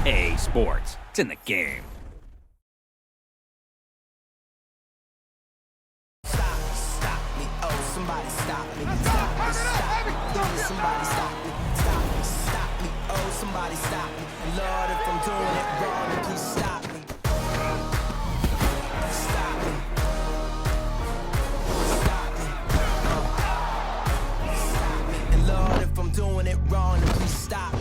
EA Sports. It's in the game. Stop me, oh, somebody stop me. Stop me, stop me. Somebody stop me. Stop me, stop me, oh, somebody stop me. Lord, if I'm doing it wrong, then please stop me. Stop me. Stop me. Stop me. And Lord, if I'm doing it wrong, then please stop me.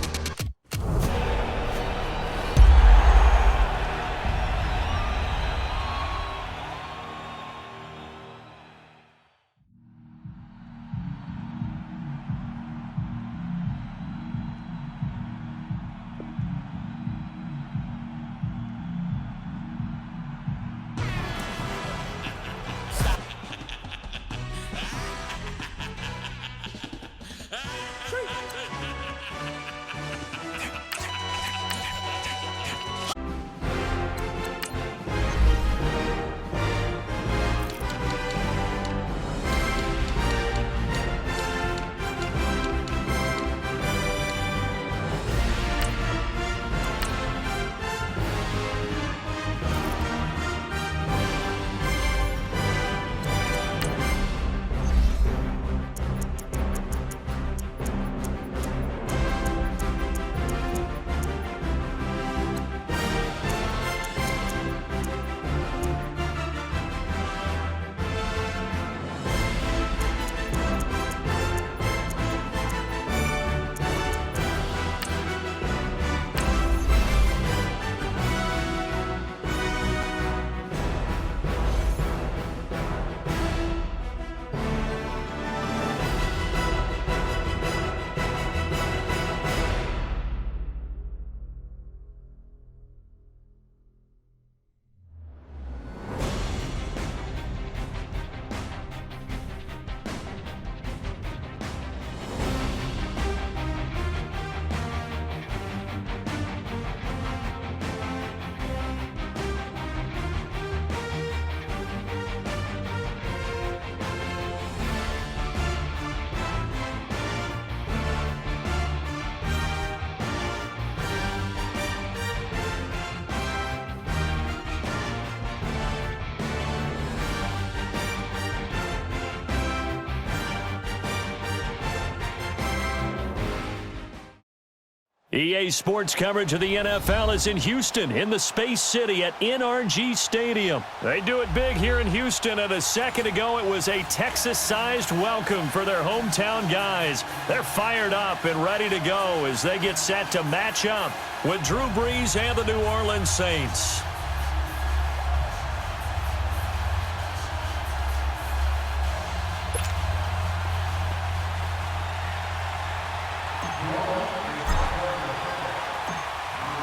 EA Sports coverage of the NFL is in Houston, in the Space City at NRG Stadium. They do it big here in Houston, and a second ago it was a Texas-sized welcome for their hometown guys. They're fired up and ready to go as they get set to match up with Drew Brees and the New Orleans Saints.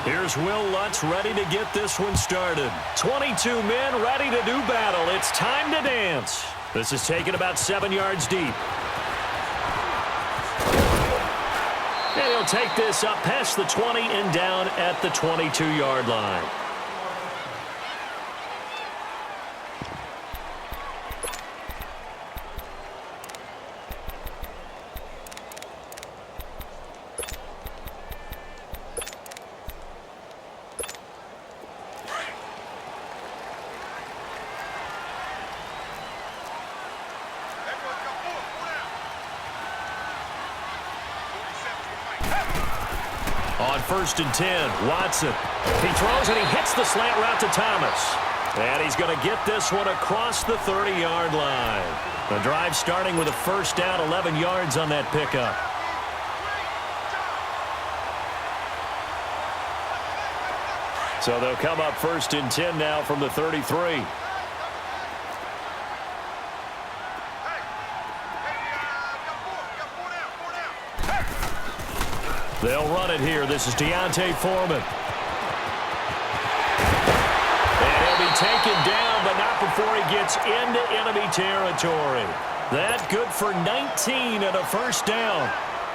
Here's Will Lutz ready to get this one started. 22 men ready to do battle. It's time to dance. This is taken about 7 yards deep. And he'll take this up past the 20 and down at the 22-yard line. On 1st and 10, Watson. He throws and he hits the slant route to Thomas. And he's going to get this one across the 30-yard line. The drive starting with a first down, 11 yards on that pickup. So they'll come up 1st and 10 now from the 33. They'll run it here. This is Deontay Foreman. And he'll be taken down, but not before he gets into enemy territory. That good for 19 and a first down.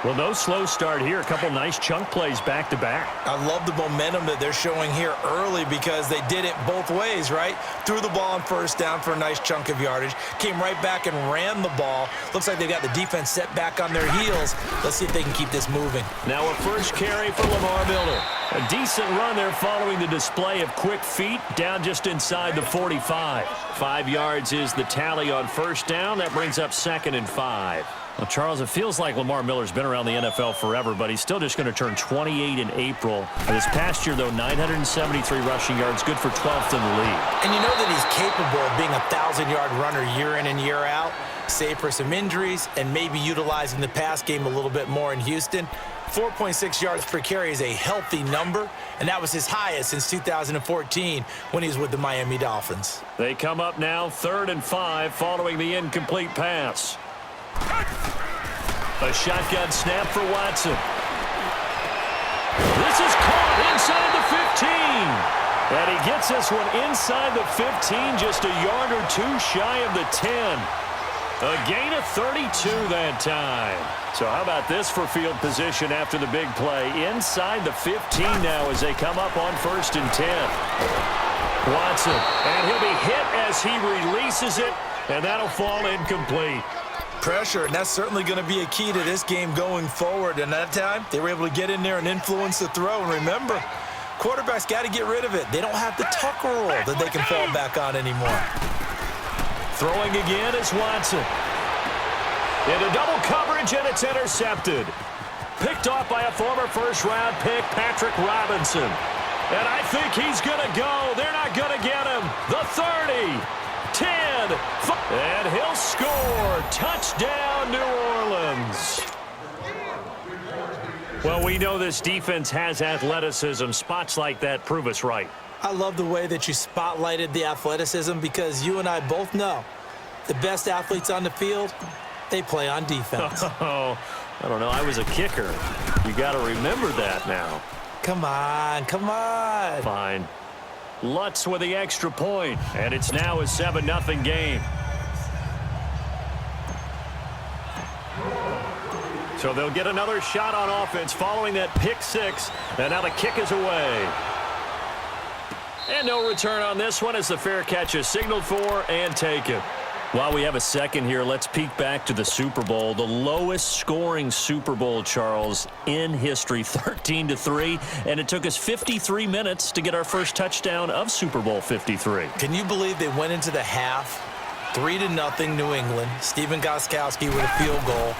Well, no slow start here. A couple nice chunk plays back-to-back. I love the momentum that they're showing here early because they did it both ways, right? Threw the ball on first down for a nice chunk of yardage. Came right back and ran the ball. Looks like they've got the defense set back on their heels. Let's see if they can keep this moving. Now a first carry for Lamar Miller. A decent decent run there following the display of quick feet down just inside the 45. 5 yards is the tally on first down. That brings up 2nd and 5. Well, Charles, it feels like Lamar Miller's been around the NFL forever, but he's still just going to turn 28 in April. This past year, though, 973 rushing yards, good for 12th in the league. And you know that he's capable of being a 1,000-yard runner year in and year out, save for some injuries and maybe utilizing the pass game a little bit more in Houston. 4.6 yards per carry is a healthy number, and that was his highest since 2014 when he was with the Miami Dolphins. They come up now 3rd and 5 following the incomplete pass. A shotgun snap for Watson. This is caught inside the 15. And he gets this one inside the 15, just a yard or two shy of the 10. A gain of 32 that time. So how about this for field position after the big play? Inside the 15 now as they come up on 1st and 10. Watson, and he'll be hit as he releases it, and that'll fall incomplete. Pressure, and that's certainly going to be a key to this game going forward. And that time, they were able to get in there and influence the throw. And remember, quarterbacks got to get rid of it. They don't have the tuck rule that they can fall back on anymore. Throwing again is Watson. Into double coverage, and it's intercepted. Picked off by a former first-round pick, Patrick Robinson. And I think he's going to go. They're not going to get him. The 30. 10, and he'll score. Touchdown, New Orleans. Well, we know this defense has athleticism. Spots like that prove us right. I love the way that you spotlighted the athleticism because you and I both know the best athletes on the field, they play on defense. Oh, I don't know. I was a kicker. You got to remember that now. Come on, come on. Fine. Lutz with the extra point, and it's now a 7-0 game. So they'll get another shot on offense following that pick 6, and now the kick is away. And no return on this one as the fair catch is signaled for and taken. While we have a second here, let's peek back to the Super Bowl. The lowest scoring Super Bowl, Charles, in history, 13-3. And it took us 53 minutes to get our first touchdown of Super Bowl 53. Can you believe they went into the half, 3-0 New England, Stephen Gostkowski with a field goal.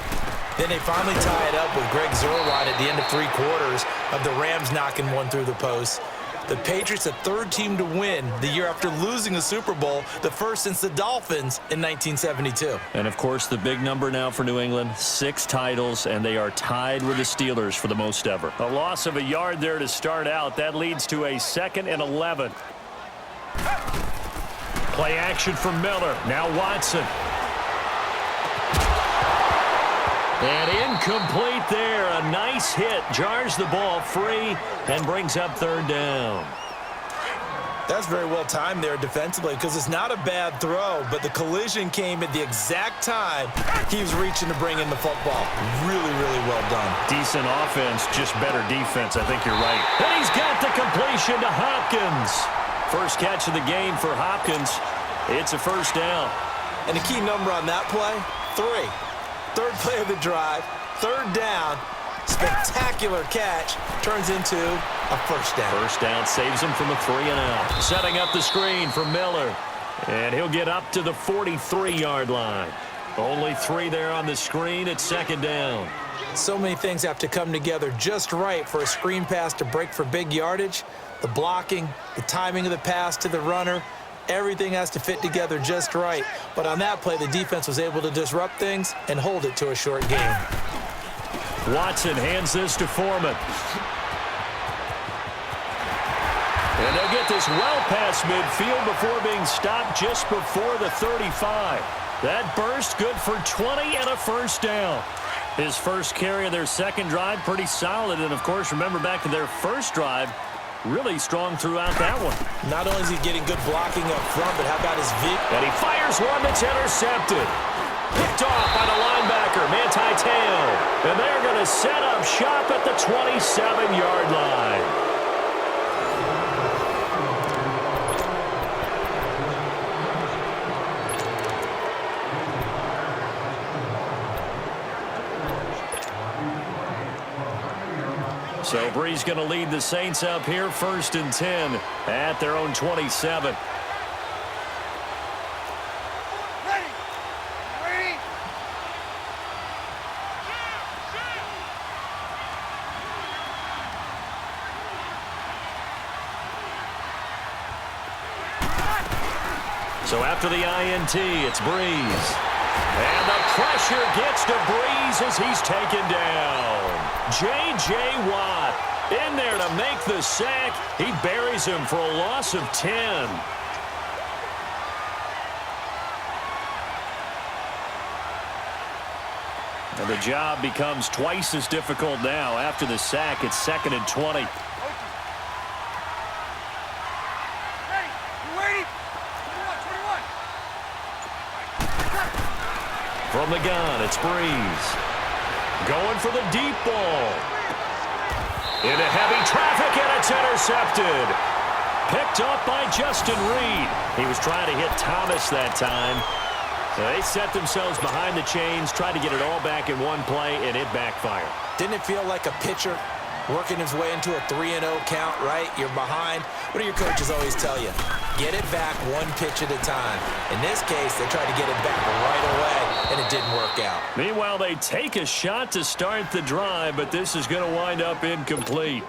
Then they finally tie it up with Greg Zuerlein at the end of 3 quarters of the Rams knocking one through the post. The Patriots, a 3rd team to win the year after losing a Super Bowl, the first since the Dolphins in 1972. And, of course, the big number now for New England, 6 titles, and they are tied with the Steelers for the most ever. A loss of a yard there to start out. That leads to a 2nd and 11. Play action for Miller. Now Watson. And incomplete there. A nice hit. Jars the ball free and brings up 3rd down. That's very well timed there defensively because it's not a bad throw, but the collision came at the exact time he was reaching to bring in the football. Really, really well done. Decent offense, just better defense. I think you're right. And he's got the completion to Hopkins. First catch of the game for Hopkins. It's a 1st down. And the key number on that play, 3. 3rd play of the drive, 3rd down, spectacular catch, turns into a 1st down. 1st down saves him from a 3-and-out. Setting up the screen for Miller, and he'll get up to the 43-yard line. Only 3 there on the screen at 2nd down. So many things have to come together just right for a screen pass to break for big yardage. The blocking, the timing of the pass to the runner, everything has to fit together just right. But on that play, the defense was able to disrupt things and hold it to a short game. Watson hands this to Foreman. And they'll get this well past midfield before being stopped just before the 35. That burst good for 20 and a 1st down. His first carry of their 2nd drive, pretty solid. And, of course, remember back to their 1st drive, really strong throughout that one. Not only is he getting good blocking up front, but how about his vision? And he fires one that's intercepted. Picked off by the linebacker, Manti Te'o. And they're going to set up shop at the 27-yard line. So Bree's going to lead the Saints up here 1st and 10 at their own 27. So after the INT, it's Breeze. And the pressure gets to Breeze as he's taken down. J.J. Watt in there to make the sack. He buries him for a loss of 10. And the job becomes twice as difficult now. After the sack, it's 2nd and 20. From the gun, it's Breeze. Going for the deep ball. Into heavy traffic, and it's intercepted. Picked up by Justin Reed. He was trying to hit Thomas that time. So they set themselves behind the chains, tried to get it all back in one play, and it backfired. Didn't it feel like a pitcher working his way into a 3-0 count, right? You're behind. What do your coaches always tell you? Get it back one pitch at a time. In this case, they tried to get it back right away, and it didn't work out. Meanwhile, they take a shot to start the drive, but this is going to wind up incomplete.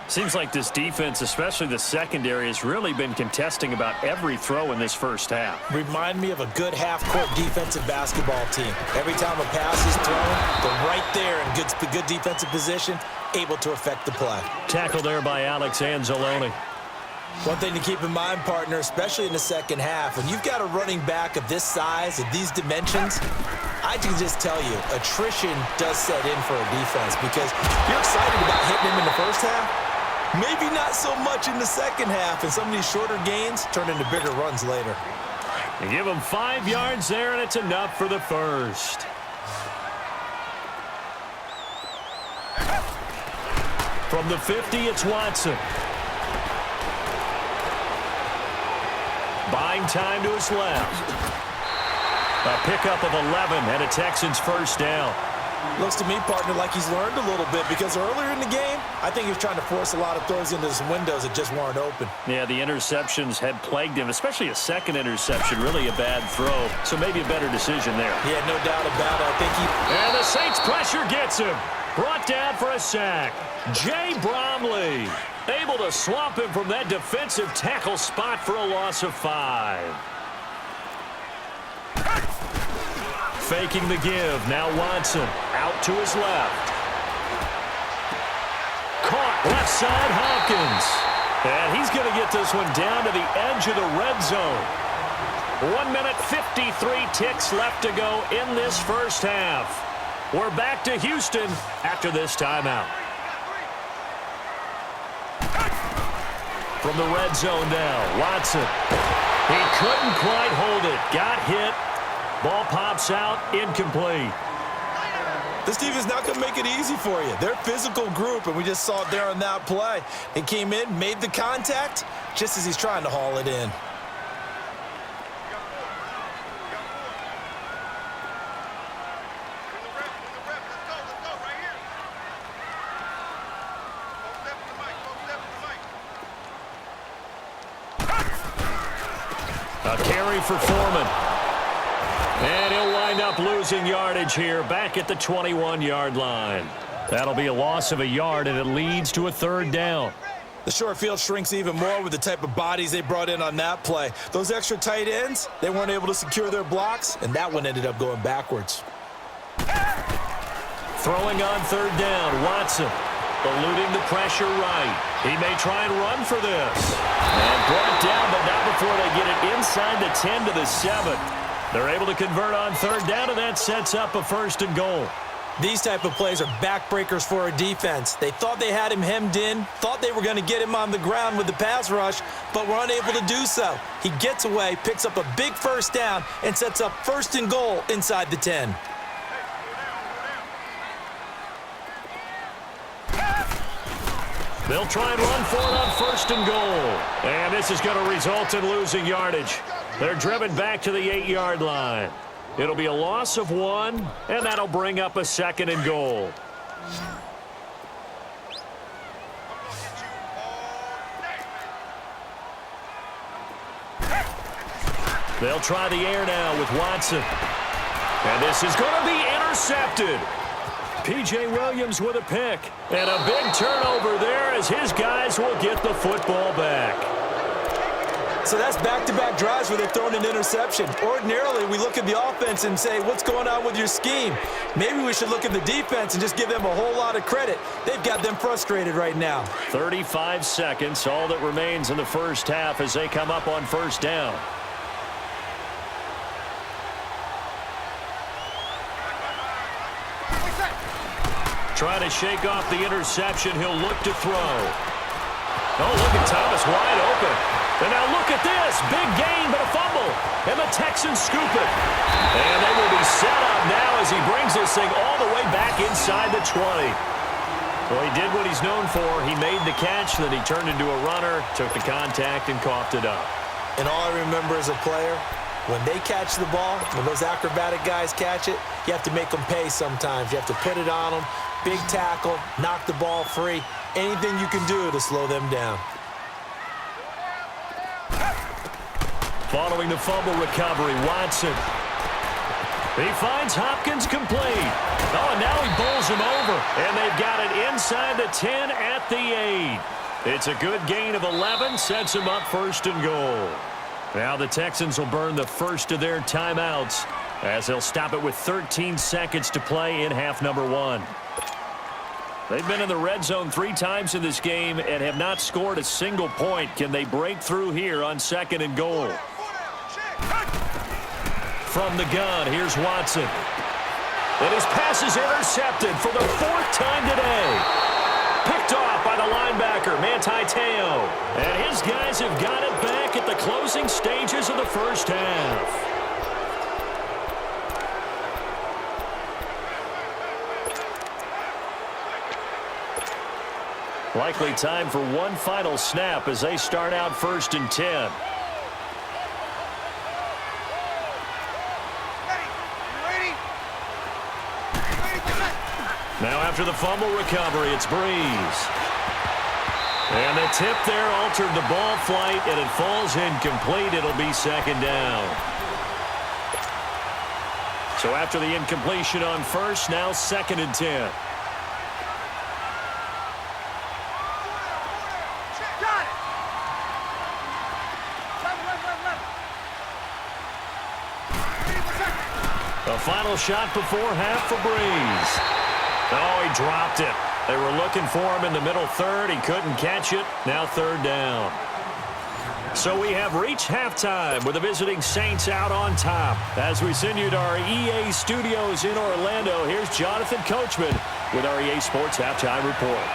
Seems like this defense, especially the secondary, has really been contesting about every throw in this first half. Remind me of a good half-court defensive basketball team. Every time a pass is thrown, they're right there in good defensive position, able to affect the play. Tackle there by Alex Anzalone. One thing to keep in mind, partner, especially in the second half, when you've got a running back of this size, of these dimensions, I can just tell you, attrition does set in for a defense because you're excited about hitting him in the first half. Maybe not so much in the second half, and some of these shorter gains turn into bigger runs later. They give him 5 yards there, and it's enough for the first. From the 50, it's Watson. Buying time to his left. A pickup of 11 and a Texans first down. Looks to me, partner, like he's learned a little bit because earlier in the game, I think he was trying to force a lot of throws into some windows that just weren't open. Yeah, the interceptions had plagued him, especially a second interception, really a bad throw. So maybe a better decision there. Yeah, no doubt about it. I think he... And the Saints pressure gets him. Brought down for a sack. Jay Bromley able to swamp him from that defensive tackle spot for a loss of 5. Faking the give. Now Watson out to his left. Caught left side Hopkins. And he's going to get this one down to the edge of the red zone. 1 minute 53 ticks left to go in this first half. We're back to Houston after this timeout. From the red zone now, Watson. He couldn't quite hold it. Got hit. Ball pops out, incomplete. This team is not going to make it easy for you. They're a physical group, and we just saw it there on that play. He came in, made the contact, just as he's trying to haul it in. A carry for Foreman. And he'll wind up losing yardage here back at the 21-yard line. That'll be a loss of a yard, and it leads to a 3rd down. The short field shrinks even more with the type of bodies they brought in on that play. Those extra tight ends, they weren't able to secure their blocks, and that one ended up going backwards. Throwing on 3rd down, Watson. Eluding the pressure right. He may try and run for this. And brought down, but not before they get it inside the 10 to the 7. They're able to convert on 3rd down, and that sets up a 1st and goal. These type of plays are backbreakers for a defense. They thought they had him hemmed in, thought they were going to get him on the ground with the pass rush, but were unable to do so. He gets away, picks up a big 1st down, and sets up 1st and goal inside the 10. They'll try and run for it on 1st and goal. And this is going to result in losing yardage. They're driven back to the 8-yard line. It'll be a loss of 1, and that'll bring up a 2nd and goal. They'll try the air now with Watson. And this is going to be intercepted. P.J. Williams with a pick. And a big turnover there as his guys will get the football back. So that's back-to-back drives where they've thrown an interception. Ordinarily, we look at the offense and say, what's going on with your scheme? Maybe we should look at the defense and just give them a whole lot of credit. They've got them frustrated right now. 35 seconds, all that remains in the first half as they come up on first down. Trying to shake off the interception. He'll look to throw. Oh, look at Thomas wide open. And now look at this. Big gain, but a fumble. And the Texans scoop it. And they will be set up now as he brings this thing all the way back inside the 20. Well, he did what he's known for. He made the catch, then he turned into a runner, took the contact, and coughed it up. And all I remember as a player, when they catch the ball, when those acrobatic guys catch it, you have to make them pay sometimes. You have to put it on them. Big tackle, knock the ball free. Anything you can do to slow them down. Following the fumble recovery, Watson. He finds Hopkins complete. Oh, and now he bowls him over. And they've got it inside the 10 at the 8. It's a good gain of 11, sets him up first and goal. Now the Texans will burn the first of their timeouts as they'll stop it with 13 seconds to play in half number 1. They've been in the red zone 3 times in this game and have not scored a single point. Can they break through here on second and goal? From the gun, here's Watson. And his pass is intercepted for the 4th time today. Picked off by the linebacker, Manti Te'o. And his guys have got it back at the closing stages of the first half. Likely time for one final snap as they start out 1st and 10. Now after the fumble recovery, it's Breeze. And the tip there altered the ball flight, and it falls incomplete. It'll be 2nd down. So after the incompletion on first, now 2nd and 10. A final shot before half for Breeze. Oh, he dropped it. They were looking for him in the middle third. He couldn't catch it. Now 3rd down. So we have reached halftime with the visiting Saints out on top. As we send you to our EA studios in Orlando, here's Jonathan Coachman with our EA Sports Halftime Report.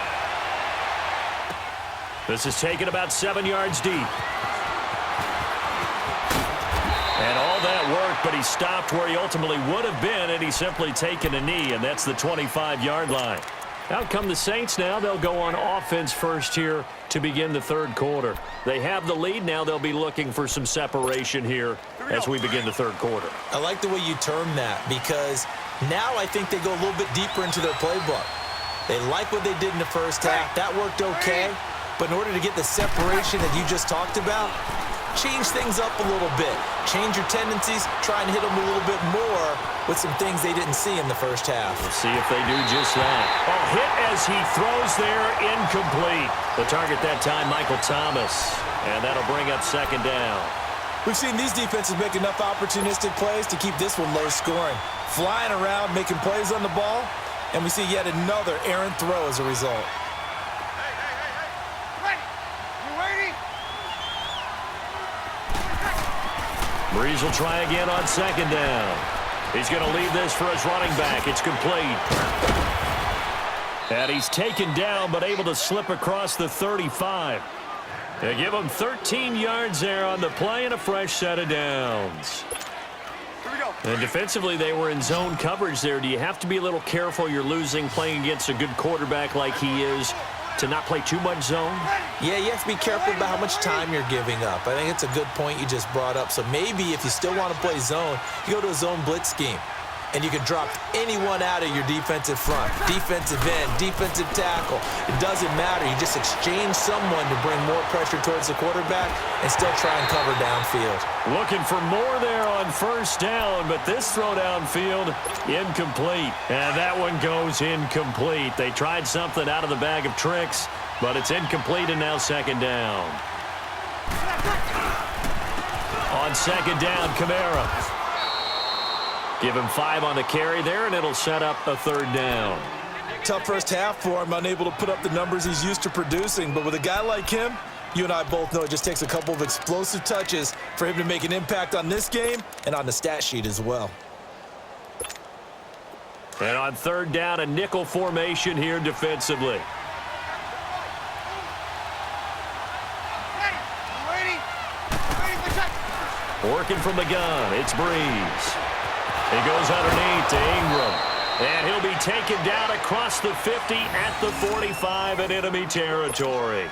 This is taken about 7 yards deep. And all that work, but he stopped where he ultimately would have been, and he's simply taken a knee, and that's the 25-yard line. Out come the Saints now. They'll go on offense first here to begin the 3rd quarter. They have the lead. Now they'll be looking for some separation here as we begin the 3rd quarter. I like the way you term that because now I think they go a little bit deeper into their playbook. They like what they did in the first half. That worked okay. But in order to get the separation that you just talked about, change things up a little bit. Change your tendencies. Try and hit them a little bit more with some things they didn't see in the first half. We'll see if they do just that. Oh, hit as he throws there, incomplete. The target that time, Michael Thomas. And that'll bring up 2nd down. We've seen these defenses make enough opportunistic plays to keep this one low scoring. Flying around, making plays on the ball, and we see yet another errant throw as a result. Breeze will try again on 2nd down. He's going to leave this for his running back. It's complete. And he's taken down, but able to slip across the 35. They give him 13 yards there on the play and a fresh set of downs. Here we go. And defensively, they were in zone coverage there. Do you have to be a little careful? You're losing playing against a good quarterback like he is to not play too much zone? Yeah, you have to be careful about how much time you're giving up. I think it's a good point you just brought up. So maybe if you still want to play zone, you go to a zone blitz scheme. and you can drop anyone out of your defensive front, defensive end, defensive tackle. It doesn't matter. You just exchange someone to bring more pressure towards the quarterback and still try and cover downfield. Looking for more there on first down, but this throw downfield, incomplete. And that one goes incomplete. They tried something out of the bag of tricks, but it's incomplete and now second down. On second down, Kamara. Give him 5 on the carry there, and it'll set up a third down. Tough first half for him, unable to put up the numbers he's used to producing. But with a guy like him, you and I both know it just takes a couple of explosive touches for him to make an impact on this game and on the stat sheet as well. And on third down, a nickel formation here defensively. Working from the gun, it's Breeze. He goes underneath to Ingram. And he'll be taken down across the 50 at the 45 in enemy territory.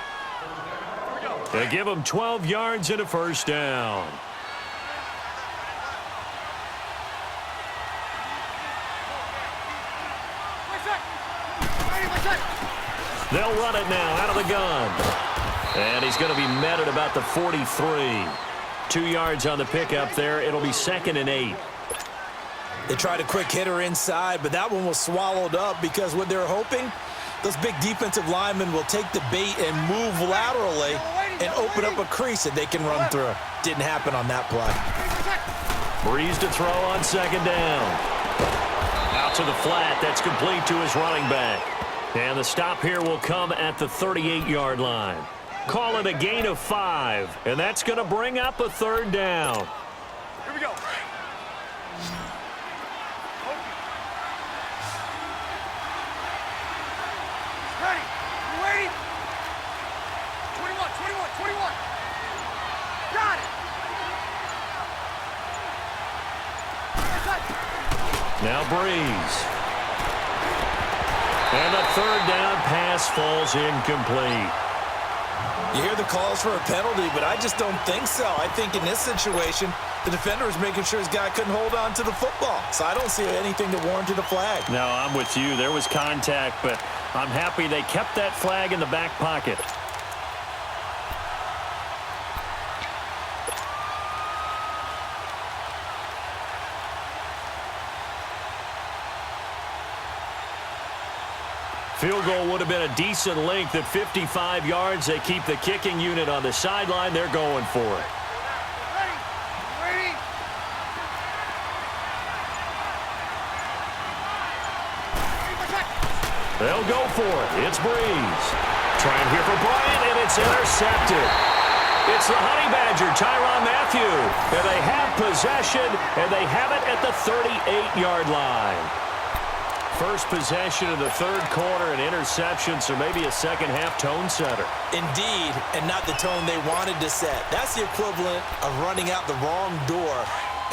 They give him 12 yards and a first down. They'll run it now out of the gun. And he's going to be met at about the 43. 2 yards on the pickup there. It'll be 2nd and 8. They tried a quick hitter inside, but that one was swallowed up because what they're hoping, those big defensive linemen will take the bait and move laterally and open up a crease that they can run through. Didn't happen on that play. Breeze to throw on second down. Out to the flat. That's complete to his running back. And the stop here will come at the 38-yard line. Call it a gain of 5, and that's going to bring up a third down. Here we go. Ready. You ready? 21. Got it. Now Breeze. And the third down pass falls incomplete. You hear the calls for a penalty, but I just don't think so. I think in this situation, the defender is making sure his guy couldn't hold on to the football. So I don't see anything that warranted a flag. No, I'm with you. There was contact, but I'm happy they kept that flag in the back pocket. Field goal would have been a decent length at 55 yards. They keep the kicking unit on the sideline. They're going for it. Ready. They'll go for it. It's Breeze. Trying here for Bryant, and it's intercepted. It's the Honey Badger, Tyrann Mathieu. And they have possession, and they have it at the 38-yard line. First possession of the third quarter, an interception, so maybe a second-half tone setter. Indeed, and not the tone they wanted to set. That's the equivalent of running out the wrong door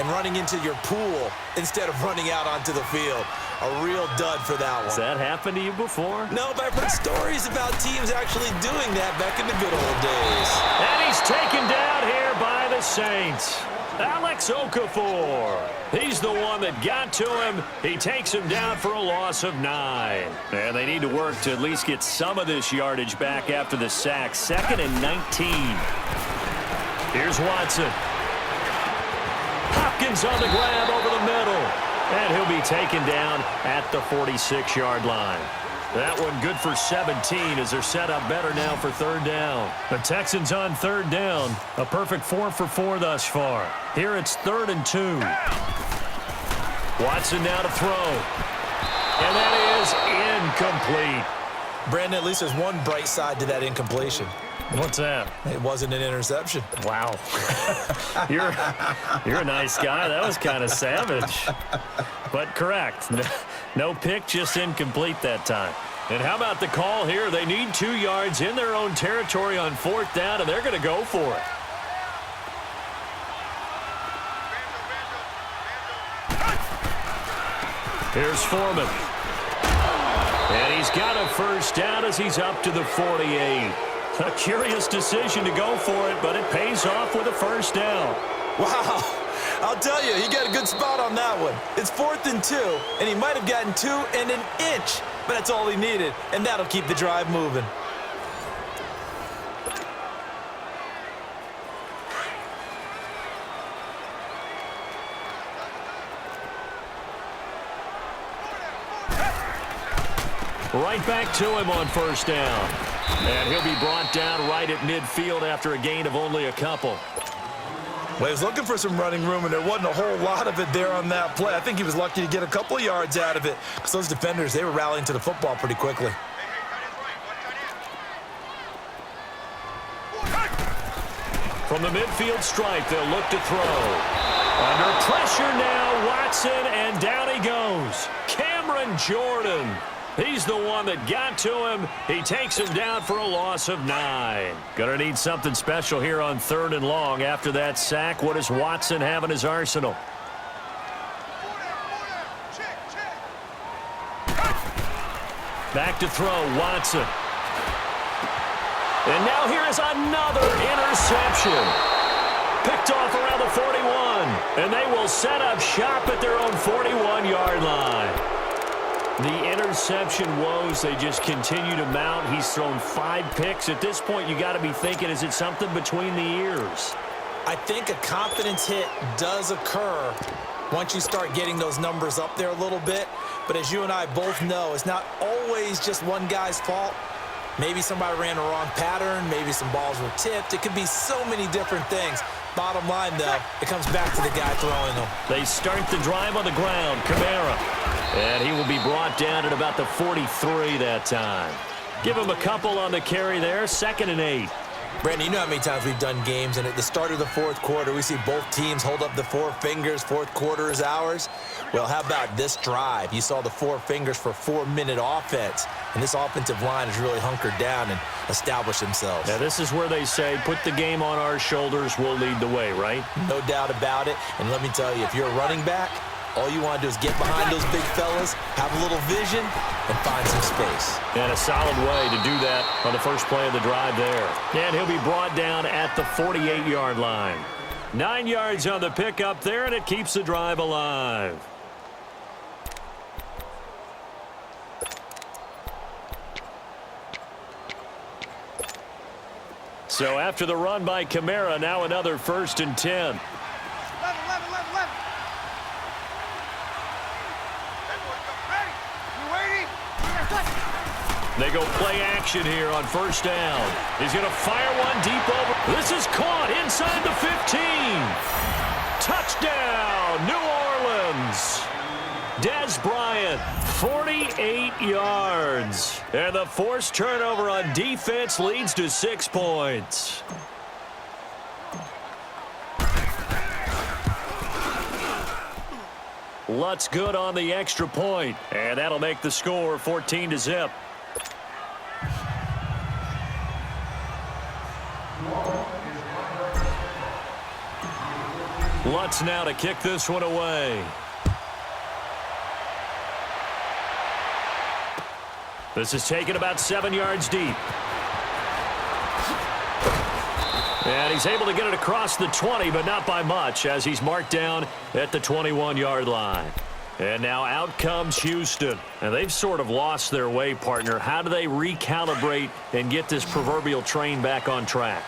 and running into your pool instead of running out onto the field. A real dud for that one. Has that happened to you before? No, but I've heard stories about teams actually doing that back in the good old days. And he's taken down here by the Saints. Alex Okafor. He's the one that got to him. He takes him down for a loss of 9. And they need to work to at least get some of this yardage back after the sack. 2nd and 19. Here's Watson. Hopkins on the grab over the middle. And he'll be taken down at the 46-yard line. That one good for 17 as they're set up better now for third down. The Texans on third down. A perfect 4 for 4 thus far. Here it's 3rd and 2. Watson now to throw. And that is incomplete. Brandon, at least there's one bright side to that incompletion. What's that? It wasn't an interception. Wow. You're a nice guy. That was kind of savage. But correct. No pick, just incomplete that time. And how about the call here? They need 2 yards in their own territory on 4th down, and they're going to go for it. Here's Foreman. And he's got a first down as he's up to the 48. A curious decision to go for it, but it pays off with a first down. Wow. I'll tell you, he got a good spot on that one. It's 4th and 2, and he might have gotten 2 and an inch, but that's all he needed, and that'll keep the drive moving. Right back to him on first down. And he'll be brought down right at midfield after a gain of only a couple. Well, he was looking for some running room, and there wasn't a whole lot of it there on that play. I think he was lucky to get a couple of yards out of it because those defenders, they were rallying to the football pretty quickly. From the midfield stripe, they'll look to throw. Under pressure now, Watson, and down he goes. Cameron Jordan. He's the one that got to him. He takes him down for a loss of 9. Gonna need something special here on 3rd and long. After that sack, what does Watson have in his arsenal? Back to throw, Watson. And now here is another interception. Picked off around the 41. And they will set up shop at their own 41-yard line. The interception woes, they just continue to mount. He's thrown 5 picks. At this point, you got to be thinking, is it something between the ears? I think a confidence hit does occur once you start getting those numbers up there a little bit. But as you and I both know, it's not always just one guy's fault. Maybe somebody ran the wrong pattern. Maybe some balls were tipped. It could be so many different things. Bottom line, though, it comes back to the guy throwing them. They start the drive on the ground. Kamara. And he will be brought down at about the 43 that time. Give him a couple on the carry there. 2nd and 8. Brandon, you know how many times we've done games, and at the start of the 4th quarter, we see both teams hold up the 4 fingers. 4th quarter is ours. Well, how about this drive? You saw the 4 fingers for 4-minute offense, and this offensive line has really hunkered down and established themselves. Now, this is where they say, put the game on our shoulders, we'll lead the way, right? No doubt about it. And let me tell you, if you're a running back, all you want to do is get behind those big fellas, have a little vision, and find some space. And a solid way to do that on the first play of the drive there. And he'll be brought down at the 48-yard line. 9 yards on the pickup there, and it keeps the drive alive. So after the run by Kamara, now another 1st and 10. 11. Ready? You waiting? They go play action here on first down. He's going to fire one deep over. This is caught inside the 15. Touchdown, New Orleans. Des Bryant, 48 yards. And the forced turnover on defense leads to 6 points. Lutz good on the extra point, and that'll make the score 14-0. Lutz now to kick this one away. This is taken about 7 yards deep. And he's able to get it across the 20, but not by much, as he's marked down at the 21-yard line. And now out comes Houston. And they've sort of lost their way, partner. How do they recalibrate and get this proverbial train back on track?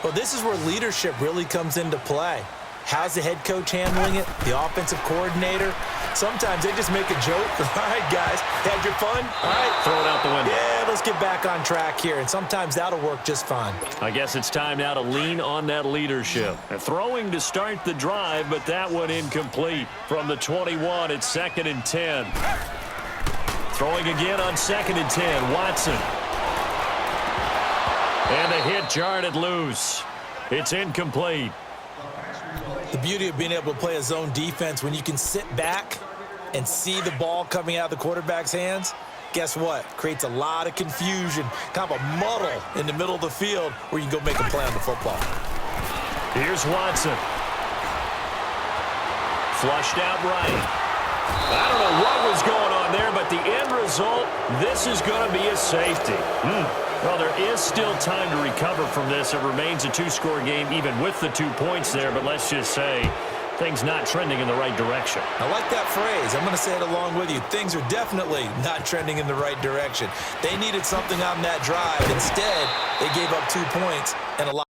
Well, this is where leadership really comes into play. How's the head coach handling it? The offensive coordinator? Sometimes they just make a joke. All right, guys, had your fun? All right. Throw it out the window. Yeah, let's get back on track here. And sometimes that'll work just fine. I guess it's time now to lean on that leadership. And throwing to start the drive, but that one incomplete. From the 21, it's 2nd and 10. Throwing again on 2nd and 10, Watson. And the hit jarred it loose. It's incomplete. The beauty of being able to play a zone defense when you can sit back and see the ball coming out of the quarterback's hands, guess what? Creates a lot of confusion, kind of a muddle in the middle of the field where you can go make a play on the football. Here's Watson. Flushed out right. I don't know what was going on there, but the end result, this is going to be a safety. Well, there is still time to recover from this. It remains a 2-score game even with the 2 points there, but let's just say Things not trending in the right direction. I like that phrase. I'm going to say it along with you. Things are definitely not trending in the right direction. They needed something on that drive. Instead, they gave up 2 points and a lot.